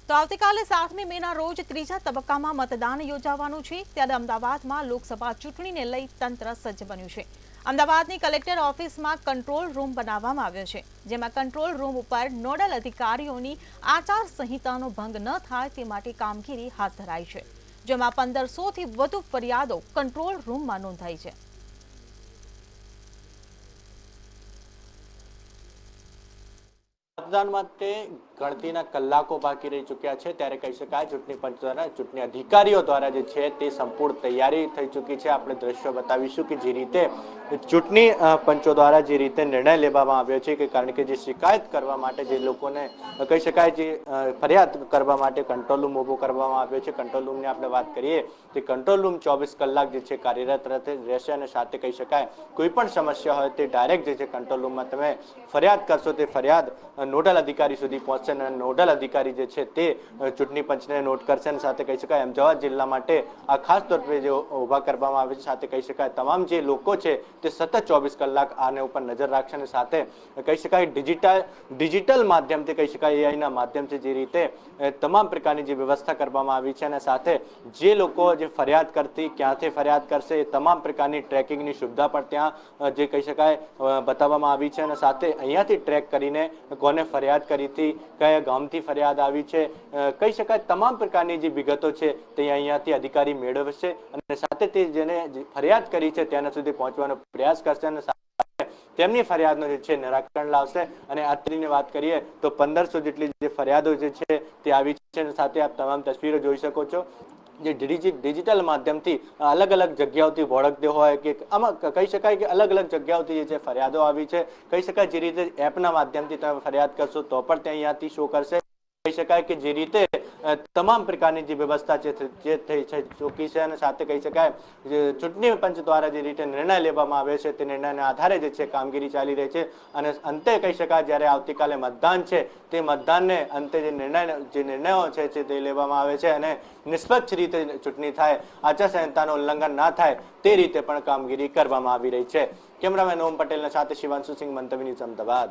તો આવતીકાલે 7મી મેના રોજ ત્રીજા તબક્કામાં મતદાન યોજાવાનું છે। ત્યારે અમદાવાદમાં લોકસભા ચૂંટણીને લઈ તંત્ર સજ્જ બન્યું છે। અમદાવાદની કલેક્ટર ઓફિસમાં કંટ્રોલ રૂમ બનાવવામાં આવ્યો છે, જેમાં કંટ્રોલ રૂમ ઉપર નોડલ અધિકારીઓની આચાર સંહિતાનો ભંગ ન થાય તે માટે કામગીરી હાથ ધરાઈ છે, જેમાં 1500થી વધુ ફરિયાદો કંટ્રોલ રૂમમાં નોંધાઈ છે। मतदान માટે ગણતરીના કલાકો બાકી રહી ચૂક્યા છે, ત્યારે કહી શકાય ચૂંટણી પંચ દ્વારા ચૂંટણી અધિકારીઓ દ્વારા જે છે તે સંપૂર્ણ તૈયારી થઈ ચૂકી છે। આપણે દ્રશ્યો બતાવીશું કે જે રીતે ચૂંટણી પંચો દ્વારા જે રીતે નિર્ણય લેવામાં આવ્યો છે કે કારણ કે જે શિકાયત કરવા માટે જે લોકોને કહી શકાય જે ફરિયાદ કરવા માટે કંટ્રોલ રૂમ ઊભો કરવામાં આવ્યો છે। કંટ્રોલ રૂમની આપણે વાત કરીએ તો કંટ્રોલ રૂમ 24 કલાક જે છે કાર્યરત રહેશે અને સાથે કહી શકાય કોઈ પણ સમસ્યા હોય તે ડાયરેક્ટ જે છે કંટ્રોલ રૂમમાં તમે ફરિયાદ કરશો તે ફરિયાદ નોડલ અધિકારી સુધી પહોંચશે અને નોડલ અધિકારી જે છે તે ચૂંટણી પંચને નોટ કરશે અને સાથે કહી શકાય અમદાવાદ જિલ્લા માટે આ ખાસ તौर पे જે ઊભા કરવામાં આવે છે, સાથે કહી શકાય તમામ જે લોકો છે તે સતત 24 કલાક આને ઉપર નજર રાખશે અને સાથે કહી શકાય ડિજિટલ માધ્યમથી કહી શકાય એઆઈના માધ્યમથી જે રીતે તમામ પ્રકારની જે વ્યવસ્થા કરવામાં આવી છે અને સાથે જે લોકો જે ફરિયાદ કરતી ક્યાંથી ફરિયાદ કરશે એ તમામ પ્રકારની ટ્રેકિંગની સુવિધા પણ ત્યાં જે કહી શકાય બતાવવામાં આવી છે અને સાથે અહીંયાથી ટ્રેક કરીને કોને ફરિયાદ કરી હતી, કયા ગામથી ફરિયાદ આવી છે, કહી શકાય તમામ પ્રકારની જે વિગતો છે તે અહીંયાથી અધિકારી મેળવશે અને સાથે તે જેને ફરિયાદ કરી છે તેના સુધી પહોંચવાનો પ્રયાસ કરશે અને તેમની ફરિયાદનો જે છે નિરાકરણ લાવશે। અને અત્રેની વાત કરીએ તો 1500 જેટલી જે ફરિયાદો જે છે તે આવી છે અને સાથે આપ તમામ તસવીરો જોઈ શકો છો જે ડિજિટલ માધ્યમથી અલગ અલગ જગ્યાઓથી વળગતો હોય કે આમાં કહી શકાય કે અલગ અલગ જગ્યાઓથી જે છે ફરિયાદો આવી છે। કહી શકાય જે રીતે એપના માધ્યમથી તમે ફરિયાદ કરશો તો પણ તે અહીંયાથી શો કરશે। કહી શકાય કે જે રીતે તમામ પ્રકારની જે વ્યવસ્થા છે જે થઈ છે ચૂકી છે અને સાથે કહી શકાય ચૂંટણી પંચ દ્વારા જે રીતે નિર્ણય લેવામાં આવે છે તે નિર્ણયના આધારે જે છે કામગીરી ચાલી રહી છે અને અંતે કહી શકાય જ્યારે આવતીકાલે મતદાન છે તે મતદાનને અંતે જે નિર્ણયો છે તે લેવામાં આવે છે અને નિષ્પક્ષ રીતે ચૂંટણી થાય, આચારસંહિતાનું ઉલ્લંઘન ના થાય તે રીતે પણ કામગીરી કરવામાં આવી રહી છે। કેમેરામેન ઓમ પટેલના સાથે શિવાંશુ સિંહ, મંતવ્ય ન્યૂઝ, અમદાવાદ।